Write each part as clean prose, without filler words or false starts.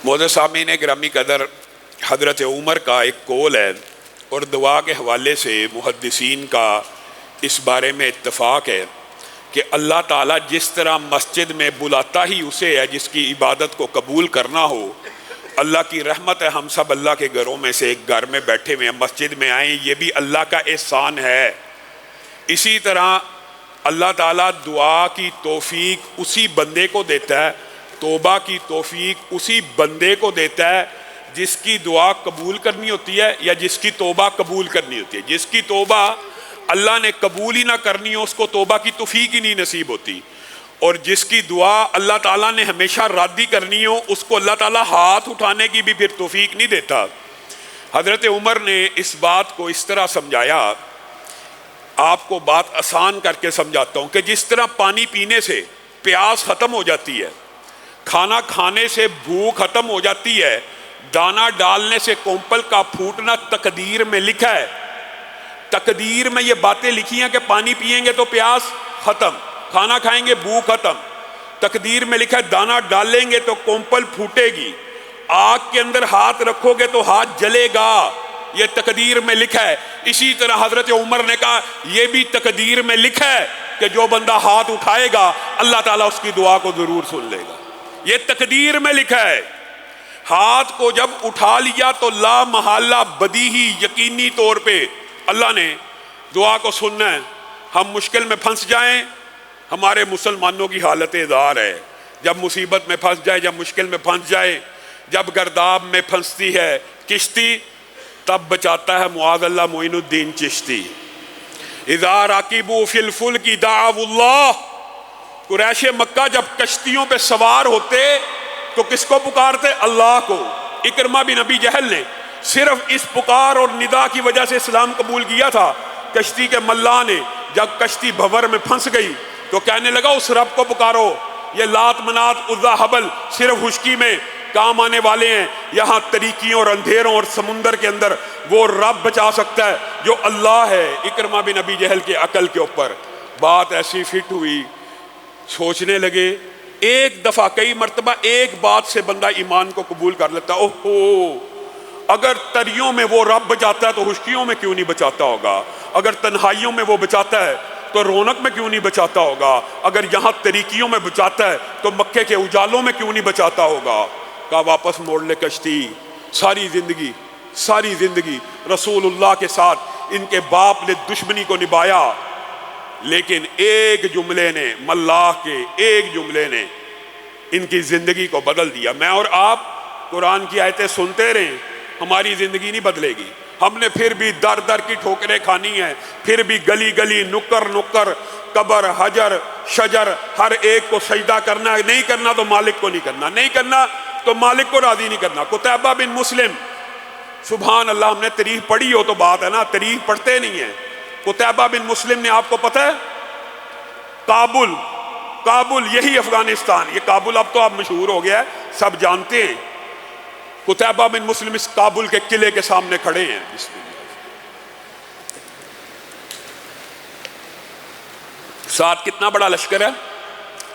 معزز سامعین گرامی قدر، حضرت عمر کا ایک قول ہے اور دعا کے حوالے سے محدثین کا اس بارے میں اتفاق ہے کہ اللہ تعالیٰ جس طرح مسجد میں بلاتا ہی اسے ہے جس کی عبادت کو قبول کرنا ہو۔ اللہ کی رحمت ہے ہم سب اللہ کے گھروں میں سے ایک گھر میں بیٹھے ہوئے ہیں، مسجد میں آئیں، یہ بھی اللہ کا احسان ہے۔ اسی طرح اللہ تعالیٰ دعا کی توفیق اسی بندے کو دیتا ہے، توبہ کی توفیق اسی بندے کو دیتا ہے جس کی دعا قبول کرنی ہوتی ہے یا جس کی توبہ قبول کرنی ہوتی ہے۔ جس کی توبہ اللہ نے قبول ہی نہ کرنی ہو اس کو توبہ کی توفیق ہی نہیں نصیب ہوتی، اور جس کی دعا اللہ تعالیٰ نے ہمیشہ رد ہی کرنی ہو اس کو اللہ تعالیٰ ہاتھ اٹھانے کی بھی پھر توفیق نہیں دیتا۔ حضرت عمر نے اس بات کو اس طرح سمجھایا، آپ کو بات آسان کر کے سمجھاتا ہوں کہ جس طرح پانی پینے سے پیاس ختم ہو جاتی ہے، کھانا کھانے سے بھوک ختم ہو جاتی ہے، دانا ڈالنے سے کونپل کا پھوٹنا تقدیر میں لکھا ہے۔ تقدیر میں یہ باتیں لکھی ہیں کہ پانی پئیں گے تو پیاس ختم، کھانا کھائیں گے بھوک ختم۔ تقدیر میں لکھا ہے دانا ڈالیں گے تو کونپل پھوٹے گی، آگ کے اندر ہاتھ رکھو گے تو ہاتھ جلے گا، یہ تقدیر میں لکھا ہے۔ اسی طرح حضرت عمر نے کہا یہ بھی تقدیر میں لکھا ہے کہ جو بندہ ہاتھ اٹھائے گا اللہ تعالیٰ اس کی دعا کو ضرور سن لے گا، یہ تقدیر میں لکھا ہے۔ ہاتھ کو جب اٹھا لیا تو لا محالہ بدیہی یقینی طور پہ اللہ نے دعا کو سننا ہے۔ ہم مشکل میں پھنس جائیں، ہمارے مسلمانوں کی حالت ازار ہے، جب مصیبت میں پھنس جائے، جب مشکل میں پھنس جائے، جب گرداب میں پھنستی ہے کشتی، تب بچاتا ہے معاذ اللہ معین الدین چشتی۔ اذا راکبوا فی الفلک دعوا اللہ، قریش مکہ جب کشتیوں پہ سوار ہوتے تو کس کو پکارتے؟ اللہ کو۔ اکرمہ بن ابی جہل نے صرف اس پکار اور ندا کی وجہ سے اسلام قبول کیا تھا۔ کشتی کے ملاح نے جب کشتی بھور میں پھنس گئی تو کہنے لگا اس رب کو پکارو، یہ لات منات عزا حبل صرف خشکی میں کام آنے والے ہیں، یہاں تریکیوں اور اندھیروں اور سمندر کے اندر وہ رب بچا سکتا ہے جو اللہ ہے۔ اکرمہ بن ابی جہل کے عقل کے اوپر بات ایسی فٹ ہوئی، سوچنے لگے ایک دفعہ کئی مرتبہ ایک بات سے بندہ ایمان کو قبول کر لیتا، اوہو اگر تریوں میں وہ رب بچاتا ہے تو خشکیوں میں کیوں نہیں بچاتا ہوگا، اگر تنہائیوں میں وہ بچاتا ہے تو رونق میں کیوں نہیں بچاتا ہوگا، اگر یہاں تریکیوں میں بچاتا ہے تو مکے کے اجالوں میں کیوں نہیں بچاتا ہوگا۔ کہا واپس موڑ لے کشتی۔ ساری زندگی رسول اللہ کے ساتھ ان کے باپ نے دشمنی کو نبھایا، لیکن ایک جملے نے، ملاح کے ایک جملے نے ان کی زندگی کو بدل دیا۔ میں اور آپ قرآن کی آیتیں سنتے رہیں، ہماری زندگی نہیں بدلے گی، ہم نے پھر بھی در در کی ٹھوکریں کھانی ہیں، پھر بھی گلی گلی نکر نکر قبر حجر شجر ہر ایک کو سجدہ کرنا ہے، نہیں کرنا تو مالک کو نہیں کرنا، نہیں کرنا تو مالک کو راضی نہیں کرنا۔ قتیبہ بن مسلم، سبحان اللہ، ہم نے تاریخ پڑھی ہو تو بات ہے نا، تاریخ پڑھتے نہیں ہیں۔ قتیبہ بن مسلم نے، آپ کو پتہ ہے کابل یہی افغانستان، یہ کابل اب تو اب مشہور ہو گیا ہے، سب جانتے ہیں۔ قتیبہ بن مسلم اس کابل کے قلعے کے سامنے کھڑے ہیں، بسم اللہ، ساتھ کتنا بڑا لشکر ہے؟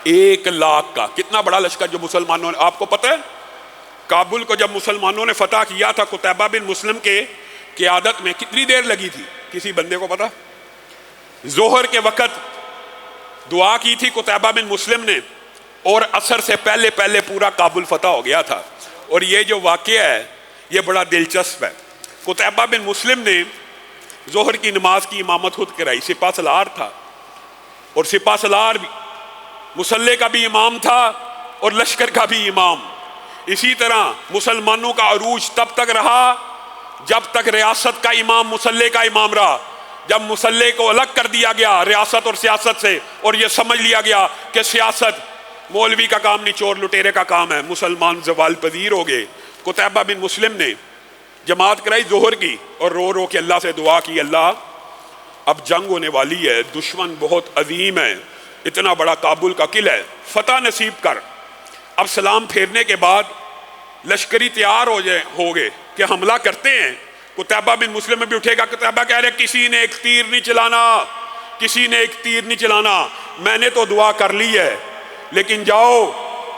1,00,000 کا، کتنا بڑا لشکر جو مسلمانوں نے، آپ کو پتہ ہے کابل کو جب مسلمانوں نے فتح کیا تھا قتیبہ بن مسلم کے قیادت میں کتنی دیر لگی تھی؟ کسی بندے کو پتہ؟ ظہر کے وقت دعا کی تھی قتیبہ بن مسلم نے اور عصر سے پہلے پہلے پورا کابل فتح ہو گیا تھا۔ اور یہ جو واقعہ ہے یہ بڑا دلچسپ ہے۔ قتیبہ بن مسلم نے ظہر کی نماز کی امامت خود کرائی، سپہ سالار تھا، اور سپہ سالار بھی مسلح کا بھی امام تھا اور لشکر کا بھی امام۔ اسی طرح مسلمانوں کا عروج تب تک رہا جب تک ریاست کا امام مسلح کا امام رہا۔ جب مسلح کو الگ کر دیا گیا ریاست اور سیاست سے، اور یہ سمجھ لیا گیا کہ سیاست مولوی کا کام نہیں، چور لٹیرے کا کام ہے، مسلمان زوال پذیر ہو گئے۔ قتیبہ بن مسلم نے جماعت کرائی ظہر کی اور رو رو کے اللہ سے دعا کی، اللہ اب جنگ ہونے والی ہے، دشمن بہت عظیم ہے، اتنا بڑا کابل کا قلعہ ہے، فتح نصیب کر۔ اب سلام پھیرنے کے بعد لشکری تیار ہو گئے کہ حملہ کرتے ہیں۔ قتیبہ بن مسلم میں بھی اٹھے گا، قتیبہ کہہ رہے کسی نے ایک تیر نہیں چلانا، میں نے تو دعا کر لی ہے، لیکن جاؤ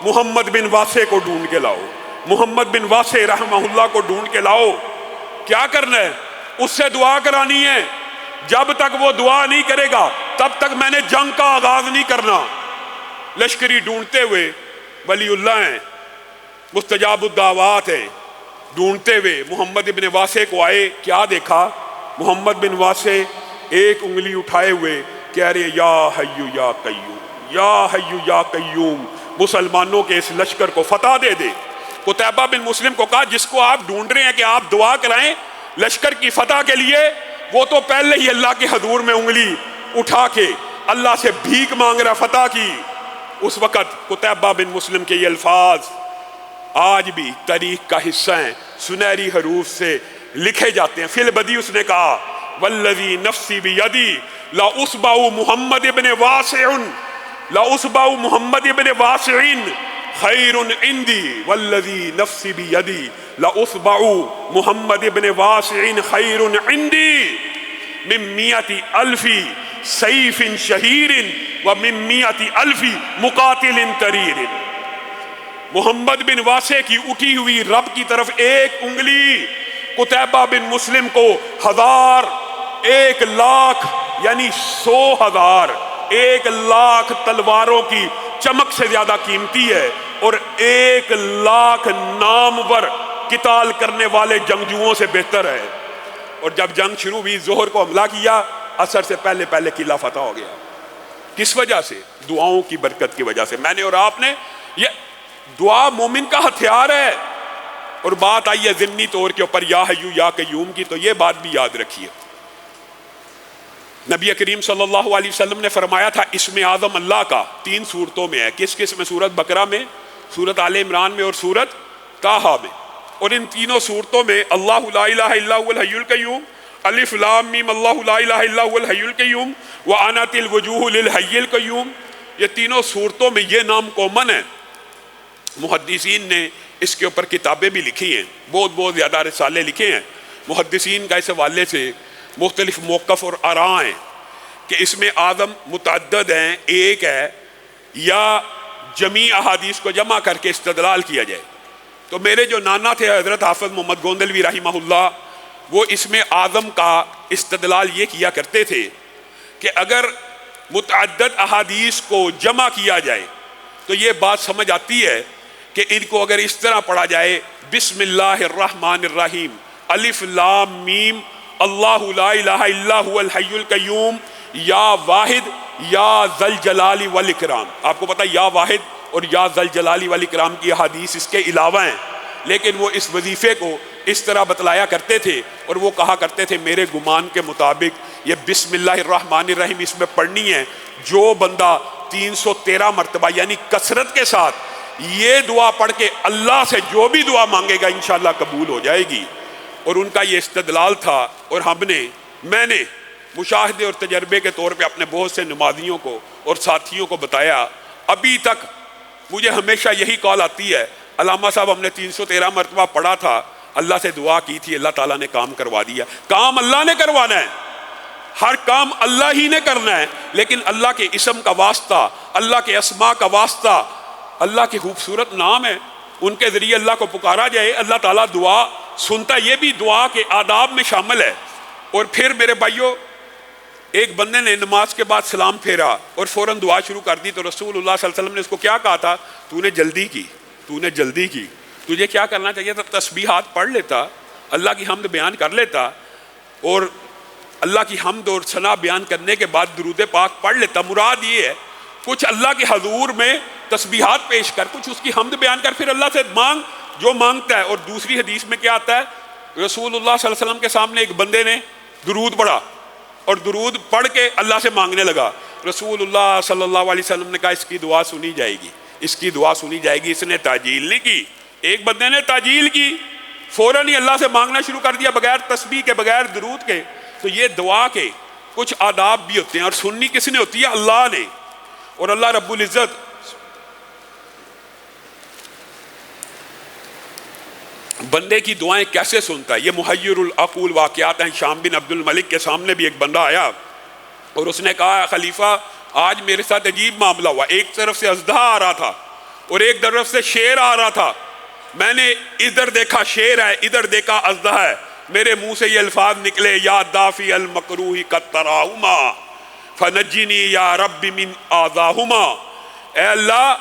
محمد بن واسع کو ڈھونڈ کے لاؤ، محمد بن واسع رحمہ اللہ کو ڈھونڈ کے لاؤ۔ کیا کرنا ہے؟ اس سے دعا کرانی ہے۔ جب تک وہ دعا نہیں کرے گا تب تک میں نے جنگ کا آغاز نہیں کرنا۔ لشکری ڈھونڈتے ہوئے ولی اللہ ہیں، مستجاب الدعوات ہیں، ڈھونڈتے ہوئے محمد بن واسع کو آئے۔ کیا دیکھا؟ محمد بن واسع ایک انگلی اٹھائے ہوئے کہہ رہے یا حی یا قیوم، یا حی یا قیوم، مسلمانوں کے اس لشکر کو فتح دے دے۔ قتیبہ بن مسلم کو کہا جس کو آپ ڈھونڈ رہے ہیں کہ آپ دعا کرائیں لشکر کی فتح کے لیے، وہ تو پہلے ہی اللہ کے حضور میں انگلی اٹھا کے اللہ سے بھیک مانگ رہا فتح کی۔ اس وقت قتیبہ بن مسلم کے یہ الفاظ آج بھی تاریخ کا حصہ ہیں، سنہری حروف سے لکھے جاتے ہیں۔ فی البدی اس نے کہا والذی نفسی بیدی لا اصبع محمد ابن واسع، لا اصبع محمد ابن واسع خیر عندی، والذی نفسی بیدی لا اصبع محمد ابن واسع خیر عندی من 100,000 سیف شہیر ومن 100,000 مقاتل طریر۔ محمد بن واسع کی اٹھی ہوئی رب کی طرف ایک انگلی قتیبہ بن مسلم کو 1000، 1,00,000 یعنی 100,000، 1,00,000 تلواروں کی چمک سے زیادہ قیمتی ہے، اور 1,00,000 نامور قتال کرنے والے جنگجوؤں سے بہتر ہے۔ اور جب جنگ شروع ہوئی، ظہر کو حملہ کیا، عصر سے پہلے پہلے قلعہ فتح ہو گیا۔ کس وجہ سے؟ دعاؤں کی برکت کی وجہ سے۔ میں نے اور آپ نے، یہ دعا مومن کا ہتھیار ہے۔ اور بات آئی ہے ضمنی طور کے اوپر یا حیو یا قیوم کی، تو یہ بات بھی یاد رکھیے، نبی کریم صلی اللہ علیہ وسلم نے فرمایا تھا اسم اعظم اللہ کا 3 صورتوں میں ہے۔ کس کس میں؟ سورت بقرہ میں، سورت آل عمران میں، اور سورت طٰہٰ میں۔ اور ان تینوں صورتوں میں اللہ لا الہ الا هو الحی القیوم، الف لام میم اللہ لا الہ الا هو الحی القیوم وعنت الوجوہ للحی القیوم، یہ تینوں صورتوں میں یہ نام کامن ہے۔ محدثین نے اس کے اوپر کتابیں بھی لکھی ہیں، بہت بہت زیادہ رسالے لکھے ہیں۔ محدثین کا اس حوالے سے مختلف موقف اور آراء ہیں کہ اس میں اعظم متعدد ہیں، ایک ہے، یا جمیع احادیث کو جمع کر کے استدلال کیا جائے۔ تو میرے جو نانا تھے حضرت حافظ محمد گوندلوی رحمہ اللہ، وہ اس میں اعظم کا استدلال یہ کیا کرتے تھے کہ اگر متعدد احادیث کو جمع کیا جائے تو یہ بات سمجھ آتی ہے کہ ان کو اگر اس طرح پڑھا جائے بسم اللہ الرحمن الرحیم الف لام میم اللہ لا الہ الا هو الحی القیوم یا واحد یا ذل جلال والاکرام۔ آپ کو پتہ یا واحد اور یا ذل جلال والاکرام کی احادیث اس کے علاوہ ہیں، لیکن وہ اس وظیفے کو اس طرح بتلایا کرتے تھے، اور وہ کہا کرتے تھے میرے گمان کے مطابق یہ بسم اللہ الرحمن الرحیم اس میں پڑھنی ہے، جو بندہ 313 مرتبہ یعنی کثرت کے ساتھ یہ دعا پڑھ کے اللہ سے جو بھی دعا مانگے گا انشاءاللہ قبول ہو جائے گی۔ اور ان کا یہ استدلال تھا، اور میں نے مشاہدے اور تجربے کے طور پہ اپنے بہت سے نمازیوں کو اور ساتھیوں کو بتایا۔ ابھی تک مجھے ہمیشہ یہی کال آتی ہے علامہ صاحب ہم نے 313 مرتبہ پڑھا تھا، اللہ سے دعا کی تھی، اللہ تعالیٰ نے کام کروا دیا۔ کام اللہ نے کروانا ہے، ہر کام اللہ ہی نے کرنا ہے، لیکن اللہ کے اسم کا واسطہ، اللہ کے اسماء کا واسطہ، اللہ کے خوبصورت نام ہے، ان کے ذریعے اللہ کو پکارا جائے، اللہ تعالیٰ دعا سنتا۔ یہ بھی دعا کے آداب میں شامل ہے۔ اور پھر میرے بھائیوں، ایک بندے نے نماز کے بعد سلام پھیرا اور فوراً دعا شروع کر دی، تو رسول اللہ صلی اللہ علیہ وسلم نے اس کو کیا کہا تھا؟ تو نے جلدی کی، تجھے کیا کرنا چاہیے تھا؟ تسبیحات پڑھ لیتا، اللہ کی حمد بیان کر لیتا، اور اللہ کی حمد اور ثنا بیان کرنے کے بعد درود پاک پڑھ لیتا۔ مراد یہ ہے کچھ اللہ کے حضور میں تسبیحات پیش کر، کچھ اس کی حمد بیان کر، پھر اللہ سے مانگ جو مانگتا ہے۔ اور دوسری حدیث میں کیا آتا ہے؟ رسول اللہ صلی اللہ علیہ وسلم کے سامنے ایک بندے نے درود پڑھا اور درود پڑھ کے اللہ سے مانگنے لگا۔ رسول اللہ صلی اللہ علیہ وسلم نے کہا اس کی دعا سنی جائے گی، اس کی دعا سنی جائے گی۔ اس نے تعجیل نہیں کی، ایک بندے نے تعجیل کی، فوراً ہی اللہ سے مانگنا شروع کر دیا بغیر تسبیح کے، بغیر درود کے۔ تو یہ دعا کے کچھ آداب بھی ہوتے ہیں، اور سننی کس نے ہوتی ہے؟ اللہ نے۔ اور اللہ رب العزت بندے کی دعائیں کیسے سنتا ہے؟ یہ محیر العقول واقعات ہیں۔ شام بن عبد الملک کے سامنے بھی ایک بندہ آیا اور اس نے کہا خلیفہ آج میرے ساتھ عجیب معاملہ ہوا، ایک طرف سے اژدہا آ رہا تھا اور ایک طرف سے شیر آ رہا تھا، میں نے ادھر دیکھا شیر ہے، ادھر دیکھا اژدہا ہے، میرے منہ سے یہ الفاظ نکلے یا دافع المکروہ قد تراہما فنجنی یا رب من آذاہما، اے اللہ،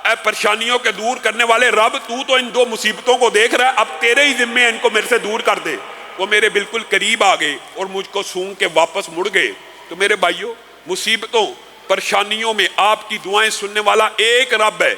اے پریشانیوں کے دور کرنے والے رب، تو ان دو مصیبتوں کو دیکھ رہا ہے، اب تیرے ہی ذمے ان کو میرے سے دور کر دے۔ وہ میرے بالکل قریب آ گئے اور مجھ کو سونگ کے واپس مڑ گئے۔ تو میرے بھائیوں، مصیبتوں پریشانیوں میں آپ کی دعائیں سننے والا ایک رب ہے،